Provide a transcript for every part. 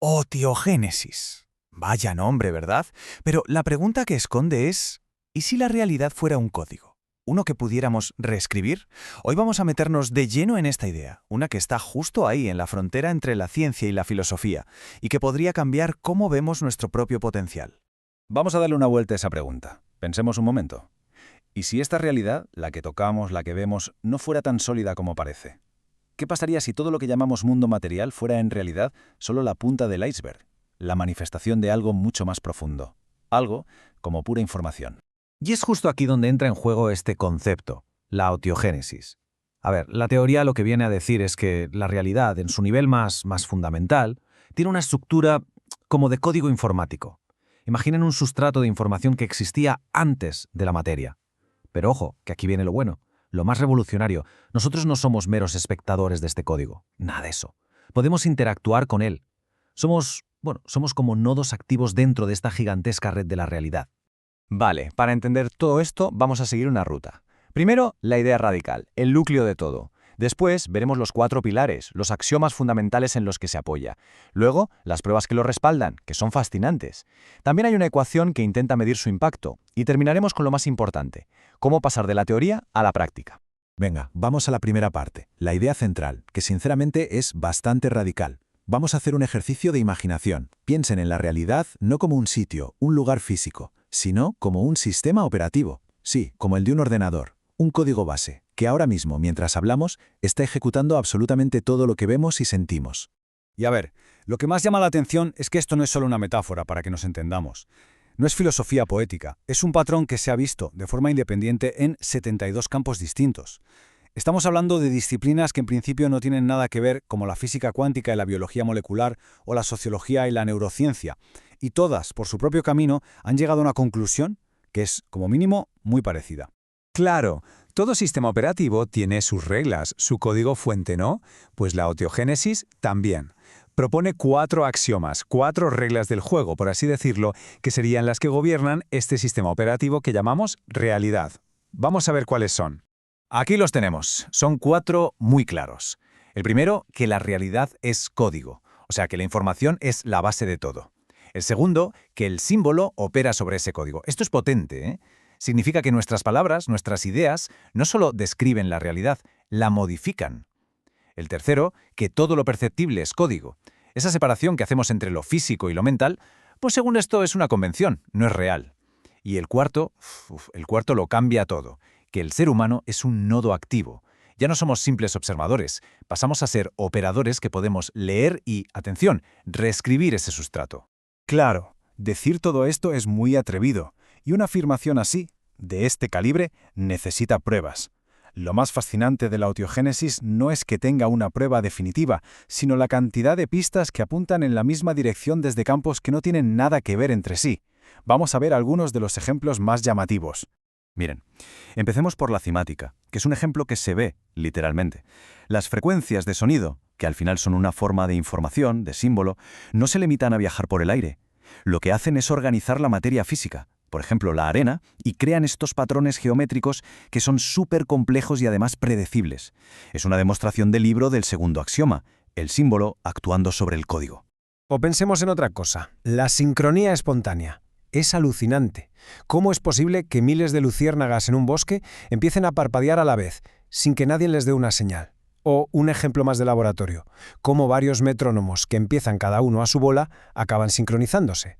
Otiogénesis. Vaya nombre, ¿verdad? Pero la pregunta que esconde es, ¿y si la realidad fuera un código? ¿Uno que pudiéramos reescribir? Hoy vamos a meternos de lleno en esta idea, una que está justo ahí, en la frontera entre la ciencia y la filosofía, y que podría cambiar cómo vemos nuestro propio potencial. Vamos a darle una vuelta a esa pregunta. Pensemos un momento. ¿Y si esta realidad, la que tocamos, la que vemos, no fuera tan sólida como parece? ¿Qué pasaría si todo lo que llamamos mundo material fuera en realidad solo la punta del iceberg, la manifestación de algo mucho más profundo? Algo como pura información. Y es justo aquí donde entra en juego este concepto, la otiogénesis. A ver, la teoría lo que viene a decir es que la realidad, en su nivel más fundamental, tiene una estructura como de código informático. Imaginen un sustrato de información que existía antes de la materia. Pero ojo, que aquí viene lo bueno, lo más revolucionario. Nosotros no somos meros espectadores de este código, nada de eso. Podemos interactuar con él. Somos como nodos activos dentro de esta gigantesca red de la realidad. Vale, para entender todo esto vamos a seguir una ruta. Primero, la idea radical, el núcleo de todo. Después, veremos los 4 pilares, los axiomas fundamentales en los que se apoya. Luego, las pruebas que lo respaldan, que son fascinantes. También hay una ecuación que intenta medir su impacto. Y terminaremos con lo más importante, cómo pasar de la teoría a la práctica. Venga, vamos a la primera parte, la idea central, que sinceramente es bastante radical. Vamos a hacer un ejercicio de imaginación. Piensen en la realidad no como un sitio, un lugar físico, sino como un sistema operativo. Sí, como el de un ordenador, un código base, que ahora mismo, mientras hablamos, está ejecutando absolutamente todo lo que vemos y sentimos. Y a ver, lo que más llama la atención es que esto no es solo una metáfora para que nos entendamos. No es filosofía poética, es un patrón que se ha visto de forma independiente en 72 campos distintos. Estamos hablando de disciplinas que en principio no tienen nada que ver, como la física cuántica y la biología molecular o la sociología y la neurociencia, y todas, por su propio camino, han llegado a una conclusión que es, como mínimo, muy parecida. Claro, todo sistema operativo tiene sus reglas, su código fuente, ¿no? Pues la otiogénesis también. Propone 4 axiomas, 4 reglas del juego, por así decirlo, que serían las que gobiernan este sistema operativo que llamamos realidad. Vamos a ver cuáles son. Aquí los tenemos. Son 4 muy claros. El primero, que la realidad es código, o sea que la información es la base de todo. El segundo, que el símbolo opera sobre ese código. Esto es potente, ¿eh? Significa que nuestras palabras, nuestras ideas, no solo describen la realidad, la modifican. El tercero, que todo lo perceptible es código. Esa separación que hacemos entre lo físico y lo mental, pues según esto es una convención, no es real. Y el cuarto lo cambia todo, que el ser humano es un nodo activo. Ya no somos simples observadores, pasamos a ser operadores que podemos leer y, atención, reescribir ese sustrato. Claro, decir todo esto es muy atrevido, y una afirmación así, de este calibre, necesita pruebas. Lo más fascinante de la otiogénesis no es que tenga una prueba definitiva, sino la cantidad de pistas que apuntan en la misma dirección desde campos que no tienen nada que ver entre sí. Vamos a ver algunos de los ejemplos más llamativos. Miren, empecemos por la cimática, que es un ejemplo que se ve, literalmente. Las frecuencias de sonido, que al final son una forma de información, de símbolo, no se limitan a viajar por el aire. Lo que hacen es organizar la materia física, por ejemplo la arena, y crean estos patrones geométricos que son súper complejos y además predecibles. Es una demostración del libro del segundo axioma, el símbolo actuando sobre el código. O pensemos en otra cosa, la sincronía espontánea. Es alucinante. ¿Cómo es posible que miles de luciérnagas en un bosque empiecen a parpadear a la vez, sin que nadie les dé una señal? O un ejemplo más de laboratorio, cómo varios metrónomos que empiezan cada uno a su bola acaban sincronizándose.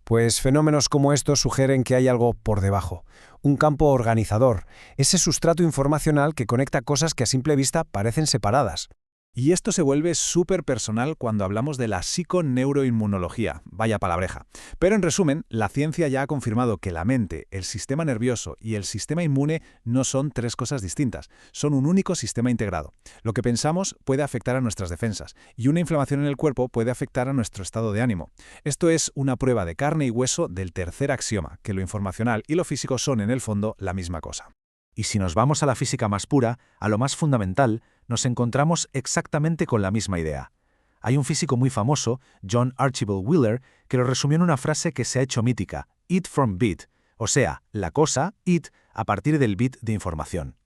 Pues fenómenos como estos sugieren que hay algo por debajo, un campo organizador, ese sustrato informacional que conecta cosas que a simple vista parecen separadas. Y esto se vuelve súper personal cuando hablamos de la psiconeuroinmunología, vaya palabreja. Pero en resumen, la ciencia ya ha confirmado que la mente, el sistema nervioso y el sistema inmune no son 3 cosas distintas, son un único sistema integrado. Lo que pensamos puede afectar a nuestras defensas, y una inflamación en el cuerpo puede afectar a nuestro estado de ánimo. Esto es una prueba de carne y hueso del tercer axioma, que lo informacional y lo físico son en el fondo la misma cosa. Y si nos vamos a la física más pura, a lo más fundamental, nos encontramos exactamente con la misma idea. Hay un físico muy famoso, John Archibald Wheeler, que lo resumió en una frase que se ha hecho mítica, it from bit, o sea, la cosa, it, a partir del bit de información.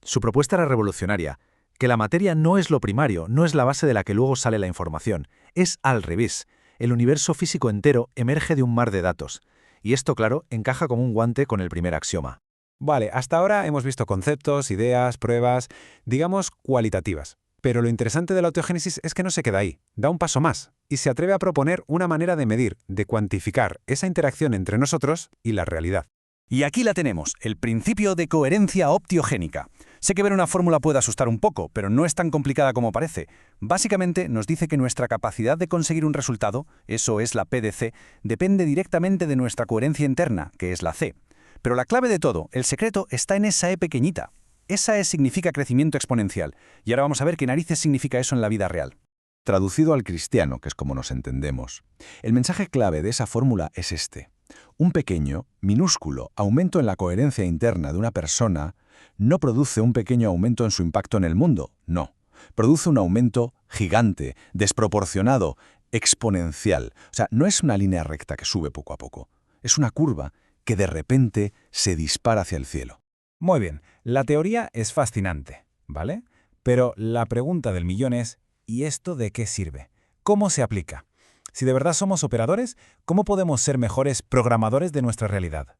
Su propuesta era revolucionaria, que la materia no es lo primario, no es la base de la que luego sale la información, es al revés. el universo físico entero emerge de un mar de datos. Y esto, claro, encaja como un guante con el primer axioma. Vale, hasta ahora hemos visto conceptos, ideas, pruebas, digamos, cualitativas. Pero lo interesante de la autiogénesis es que no se queda ahí, da un paso más y se atreve a proponer una manera de medir, de cuantificar esa interacción entre nosotros y la realidad. Y aquí la tenemos, el principio de coherencia optiogénica. Sé que ver una fórmula puede asustar un poco, pero no es tan complicada como parece. Básicamente nos dice que nuestra capacidad de conseguir un resultado, eso es la P de C, depende directamente de nuestra coherencia interna, que es la C. Pero la clave de todo, el secreto, está en esa E pequeñita. Esa E significa crecimiento exponencial, y ahora vamos a ver qué narices significa eso en la vida real. Traducido al cristiano, que es como nos entendemos, el mensaje clave de esa fórmula es este. Un pequeño, minúsculo aumento en la coherencia interna de una persona no produce un pequeño aumento en su impacto en el mundo, no. Produce un aumento gigante, desproporcionado, exponencial. O sea, no es una línea recta que sube poco a poco. Es una curva que de repente se dispara hacia el cielo. Muy bien, la teoría es fascinante, ¿vale? Pero la pregunta del millón es, ¿y esto de qué sirve? ¿Cómo se aplica? Si de verdad somos operadores, ¿cómo podemos ser mejores programadores de nuestra realidad?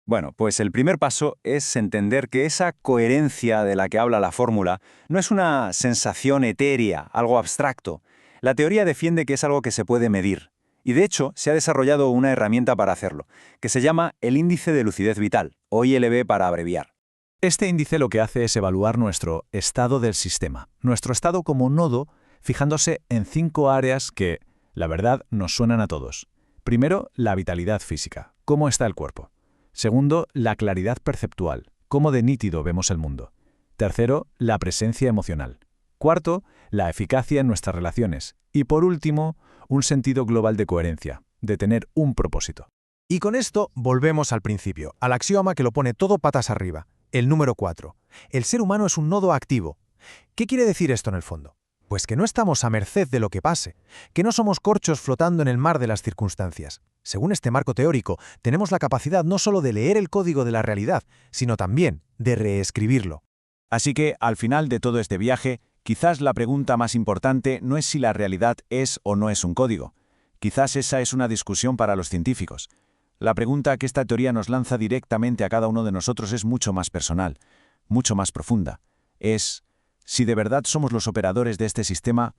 Bueno, pues el primer paso es entender que esa coherencia de la que habla la fórmula no es una sensación etérea, algo abstracto. La teoría defiende que es algo que se puede medir. Y de hecho, se ha desarrollado una herramienta para hacerlo, que se llama el índice de lucidez vital, o ILV para abreviar. Este índice lo que hace es evaluar nuestro estado del sistema, nuestro estado como nodo, fijándose en 5 áreas que, la verdad, nos suenan a todos. Primero, la vitalidad física, cómo está el cuerpo. Segundo, la claridad perceptual, cómo de nítido vemos el mundo. Tercero, la presencia emocional. Cuarto, la eficacia en nuestras relaciones. Y por último, un sentido global de coherencia, de tener un propósito. Y con esto volvemos al principio, al axioma que lo pone todo patas arriba, el número 4. El ser humano es un nodo activo. ¿Qué quiere decir esto en el fondo? Pues que no estamos a merced de lo que pase, que no somos corchos flotando en el mar de las circunstancias. Según este marco teórico, tenemos la capacidad no solo de leer el código de la realidad, sino también de reescribirlo. Así que, al final de todo este viaje, quizás la pregunta más importante no es si la realidad es o no es un código. Quizás esa es una discusión para los científicos. La pregunta que esta teoría nos lanza directamente a cada uno de nosotros es mucho más personal, mucho más profunda. Es, si de verdad somos los operadores de este sistema,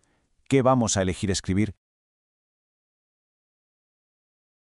¿qué vamos a elegir escribir